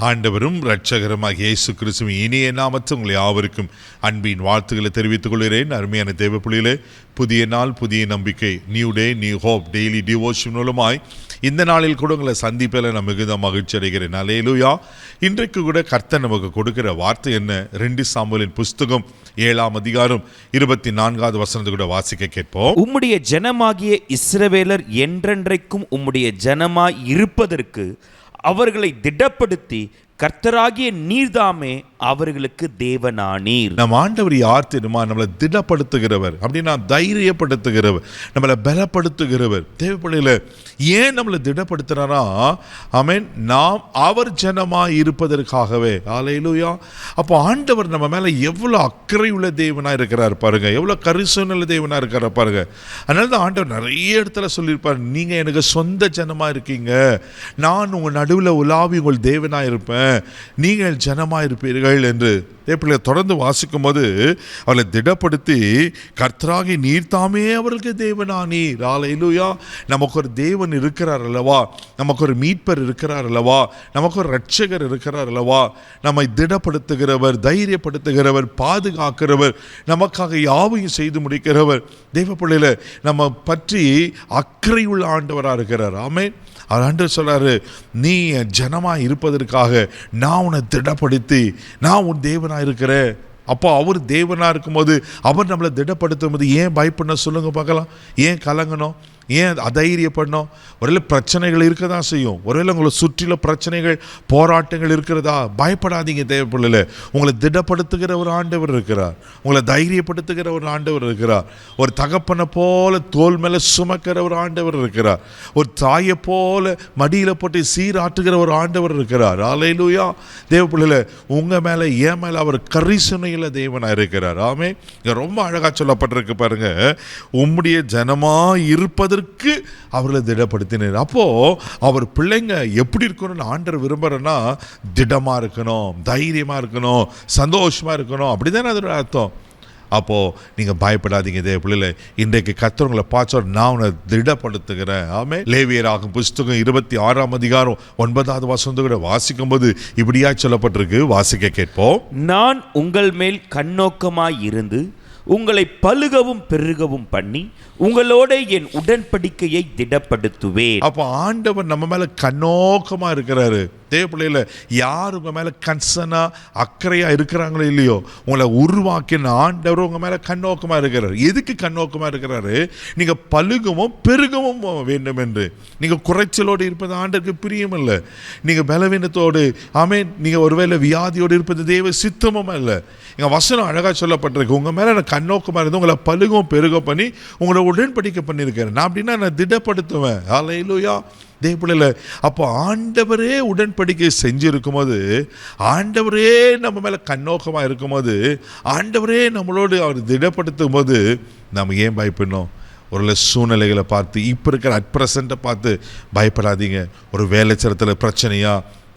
ஆண்டவரும் இரட்சகருமாகிய இயேசு கிறிஸ்துவின் இனிய நாமத்தில் உங்களை யாவருக்கும் அன்பின் வாழ்த்துக்களை தெரிவித்துக் கொள்கிறேன். அருமையான தேவ பிள்ளைகளே, புதிய நாள் புதிய நம்பிக்கை, new day new hope daily devotion மூலமாய் இந்த நாளில் கூட உங்களை சந்திப்பில் நான் மிகுந்த மகிழ்ச்சி அடைகிறேன். அல்லேலூயா. இன்றைக்கு கூட கர்த்தர் நமக்கு கொடுக்கிற வார்த்தை என்ன? 2 சாமுவேலின் புஸ்தகம் 7ஆம் அதிகாரம் 24வது வசனத்தை கூட வாசிக்க கேட்போம். உம்முடைய ஜனமாகிய இஸ்ரவேலர் என்றென்றைக்கும் உம்முடைய ஜனமாய் இருப்பதற்கு அவர்களை திடப்படுத்தி கர்த்தராகிய நீர்தாமே அவர்களுக்கு தேவனானீர். நம் ஆண்டவர் யார் தெரியுமா? நம்மளை திடப்படுத்துகிறவர், அப்படின்னா தைரியப்படுத்துகிறவர், நம்மளை பலப்படுத்துகிறவர். தேவப்பிள்ளையில ஏன் நம்மளை திடப்படுத்துறாரா? ஆமென். நாம் அவர் ஜனமாய் இருப்பதற்காகவே. அல்லேலூயா. அப்போ ஆண்டவர் நம்ம மேல எவ்வளவு அக்கறை உள்ள தேவனா இருக்கிறார் பாருங்க, எவ்வளவு கரிசனையுள்ள தேவனா இருக்கிறார் பாருங்க. அதனால தான் ஆண்டவர் நிறைய இடத்துல சொல்லியிருப்பார், நீங்க எனக்கு சொந்த ஜனமா இருக்கீங்க, நான் உங்க நடுவில் உலாவி உங்கள் தேவனா இருப்பேன், நீங்கள் ஜனமா இருப்பீர்கள் என்று தேவப்பிள்ளை தொடர்ந்து வாசிக்கும் போது அவளை திடப்படுத்தி கர்த்தராகிய நீர்தாமே அவர்களுக்கு தேவனானீர். அல்லேலூயா. நமக்கு ஒரு தேவன் இருக்கிறார் அல்லவா, நமக்கு ஒரு மீட்பர் இருக்கிறார் அல்லவா, நமக்கு ஒரு இரட்சகர் இருக்கிறார் அல்லவா, நம்மை திடப்படுத்துகிறவர், தைரியப்படுத்துகிறவர், பாதுகாக்கிறவர், நமக்காக யாவையும் செய்து முடிக்கிறவர். தேவப்பிள்ளையில நம்ம பற்றி அக்கறை உள்ள ஆண்டவராக இருக்கிறார். ஆமென். அவர் ஆண்டவர் சொல்றாரு, நீ ஜனமாக இருப்பதற்காக நான் உன்னை திடப்படுத்தி நான் உன் தேவனாக இருக்கிறேன். அப்போ அவர் தேவனாக இருக்கும்போது அவர் நம்மளை திடப்படுத்தும் போது ஏன் பயப்படணும் சொல்லுங்க பார்க்கலாம்? ஏன் கலங்கணும்? ஏன் அதைரியப்படணும்? ஒருவேளை பிரச்சனைகள் இருக்க தான் செய்யும். ஒருவேளை உங்களை சுற்றில பிரச்சனைகள் போராட்டங்கள் இருக்கிறதா? பயப்படாதீங்க. தேவைப்படல, உங்களை திடப்படுத்துகிற ஒரு ஆண்டவர் இருக்கிறார், உங்களை தைரியப்படுத்துகிற ஒரு ஆண்டவர் இருக்கிறார், ஒரு தகப்பனை போல தோல் மேலே சுமக்கிற ஒரு ஆண்டவர் இருக்கிறார், ஒரு தாயை போல மடியில் போட்டு சீராட்டுகிற ஒரு ஆண்டவர் இருக்கிறார். அல்லேலூயா. தேவப்பிள்ளையில உங்கள் மேலே என் மேலே அவர் கரிசனையில் தேவனாக இருக்கிறார். ஆமே. இங்கே ரொம்ப அழகாக சொல்லப்பட்டிருக்கு பாருங்க, உம்முடைய ஜனமாக இருப்பது அவர்களை திடப்படுத்தினார். அப்போ அவர் பிள்ளைங்க எப்படி இருக்கணும்னு ஆண்டவர் விரும்புறேன்னா, திடமா இருக்கணும், தைரியமா இருக்கணும், சந்தோஷமா இருக்கணும். அப்படிதானே அதோட அர்த்தம். அப்போ நீங்க பயப்படாதீங்க தேவப்பிள்ளைகளே. இன்றைக்கு கர்த்தர் பார்த்து நான் உன்னை திடப்படுத்துகிறேன். ஆமே. லேவியராகும் புஸ்தகம் 26ஆம் அதிகாரம் 9வது வசனத்தை கூட வாசிக்கும் போது இப்படியா சொல்லப்பட்டிருக்கு. வாசிக்க கேட்போம். நான் உங்கள் மேல் கண்ணோக்கமாய் இருந்து உங்களை பலுகவும் பெருகவும் பண்ணி உங்களோட என் உடன்படிக்கையை திடப்படுத்துவேன். அப்போ ஆண்டவர் நம்ம மேல கண்ணோக்கமா இருக்கிறாரு. தேவப்பிள்ளையில யார் உங்க மேல கன்சர்னா அக்கறையா இருக்கிறாங்களோ இல்லையோ, உங்களை உருவாக்கின ஆண்டவர் உங்க மேல கண்ணோக்கமா இருக்கிறார். எதுக்கு கண்ணோக்கமா இருக்கிறாரு? நீங்க பலுகவும் பெருகவும் வேண்டும் என்று. நீங்க குறைச்சலோடு இருப்பது ஆண்டருக்கு பிரியம் இல்லை. நீங்க பலவீனத்தோடு, ஆமென், நீங்க ஒருவேளை வியாதியோடு இருப்பது தேவ சித்தமும் இல்லை. எங்க வசனம் அழகா சொல்லப்பட்டிருக்கு, உங்க மேல நான் கண்ணோக்கமா இருந்து உங்களை பலுகவும் பெருக பண்ணி உங்களை உடன்படிக்கை பண்ணியிருக்கிறேன். நான் அப்படின்னா நான் திடப்படுத்துவேன். அல்லேலூயா. தேவப்பிள்ளையில அப்போ ஆண்டவரே உடன்படிக்கை செஞ்சிருக்கும் போது, ஆண்டவரே நம்ம மேல கண்ணோக்கமா இருக்கும்போது, ஆண்டவரே நம்மளோடு அவர் திடப்படுத்தும் போது நம்ம ஏன் பயப்படணும்? ஒரு சூழ்நிலைகளை பார்த்து, இப்போ இருக்கிற அட்ப்ரெசண்ட்டை பார்த்து பயப்படாதீங்க. ஒரு வேலை சரத்தில் பிரச்சனையா,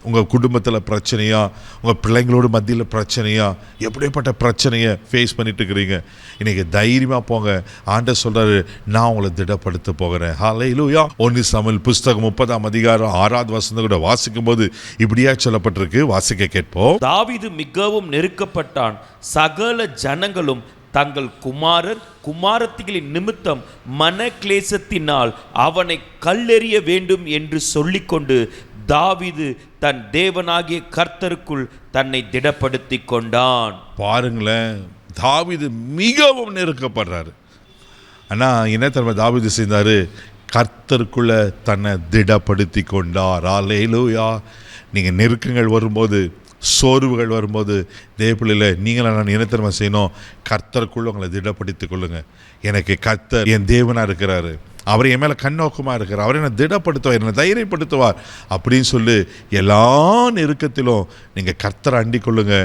உங்கள் குடும்பத்தில் பிரச்சனையா, உங்கள் பிள்ளைங்களோட மத்தியில் பிரச்சனையா, எப்படிப்பட்ட பிரச்சனையை ஃபேஸ் பண்ணிட்டு இருக்கிறீங்க, இன்னைக்கு தைரியமாக போங்க. ஆண்டவர் சொல்கிறாரு, நான் உங்களை திடப்படுத்த போகிறேன். ஹல்லேலூயா. 1 சாமுவேல் புஸ்தகம் 30ஆம் அதிகாரம் 6வது வசனத்தை கூட வாசிக்கும் போது இப்படியா சொல்லப்பட்டிருக்கு. வாசிக்க கேட்போம். தாவீது மிகவும் நெருக்கப்பட்டான். சகல ஜனங்களும் தங்கள் குமாரர் குமாரத்திகளின் நிமித்தம் மன கிளேசத்தினால் அவனை கல்லெறிய வேண்டும் என்று சொல்லிக்கொண்டு தாவீது தன் தேவனாகிய கர்த்தருக்குள் தன்னை திடப்படுத்தி கொண்டான். பாருங்களேன், தாவீது மிகவும் நெருக்கப்படுறாரு. ஆனா என்ன தெரியுமா தாவீது செய்தாரு? கர்த்தருக்குள்ள தன்னை திடப்படுத்தி கொண்டார். அல்லேலூயா. நீங்க நெருக்கங்கள் வரும்போது, சோர்வுகள் வரும்போது, தேவப்பிள்ளையில நீங்கள நான் என்ன தெரியுமா செய்யணும்? கர்த்தருக்குள்ள உங்களை திடப்படுத்திக் கொள்ளுங்க. எனக்கு கர்த்தர் என் தேவனா இருக்கிறாரு, அவர் என் மேலே கண்ணோக்கமாக இருக்கிறார், அவர் என்னை திடப்படுத்துவார், என்னை தைரியப்படுத்துவார் அப்படின்னு சொல்லி எல்லா நெருக்கத்திலும் நீங்கள் கர்த்தரை அண்டிக் கொள்ளுங்க.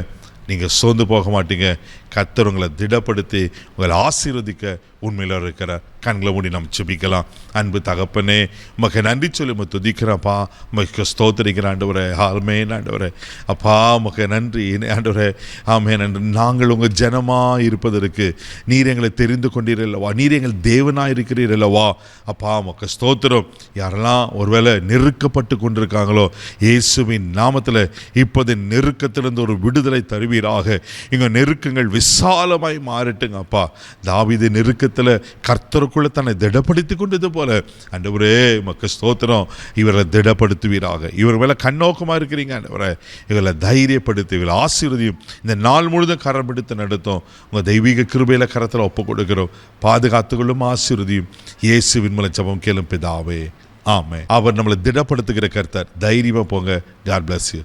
நீங்கள் சோர்ந்து போக மாட்டீங்க. கர்த்தர் உங்களை திடப்படுத்தி உங்களை ஆசீர்வதிக்க உண்மையில இருக்கிறார். கண்களை மூடி நாம் ஜெபிக்கலாம். அன்பு தகப்பனே, உமக்கு நன்றி சொல்லி உம்மை துதிக்கிறப்பா, உமக்கு ஸ்தோத்திரிக்கிற ஆண்டவரே. ஆமென் ஆண்டவரே. அப்பா உமக்கு நன்றி ஆண்டவரே. ஆமென். நாங்கள் உங்கள் ஜனமாக இருப்பதற்கு நீர் எங்களை தெரிந்து கொண்டீர் அல்லவா, நீர் எங்கள் தேவனாக இருக்கிறீர் அல்லவா. அப்பா உமக்கு ஸ்தோத்திரம். யாரெல்லாம் ஒருவேளை நெருக்கப்பட்டு கொண்டிருக்காங்களோ, இயேசுவின் நாமத்தில் இப்போது நெருக்கத்திலிருந்து ஒரு விடுதலை தருவீராக. இங்கே நெருக்கங்கள் விசாலமாய் மாறட்டுங்க அப்பா. தாவீது நெருக்கத்தில் கர்த்தருக்குள்ள தன்னை திடப்படுத்தி கொண்டது போல ஆண்டவரே உமக்கு ஸ்தோத்திரம். இவரை திடப்படுத்துவீராக. இவர் மேலே கண்ணோக்கமாக இருக்கிறீங்க ஆண்டவரே. இவரை தைரியப்படுத்தி இவரை ஆசீர்வதியும். இந்த நாள் முழுதும் கரம் பிடித்து நடத்தும். உங்கள் தெய்வீக கிருபையில கரத்தில் ஒப்பு கொடுக்கிறோம். பாதுகாத்துகளும் ஆசீர்வதியும். இயேசுவின் மூலம் ஜெபம் கேளும் பிதாவே, ஆமென். அவர் நம்மளை திடப்படுத்துகிற கர்த்தர். தைரியமா போங்க. God bless you.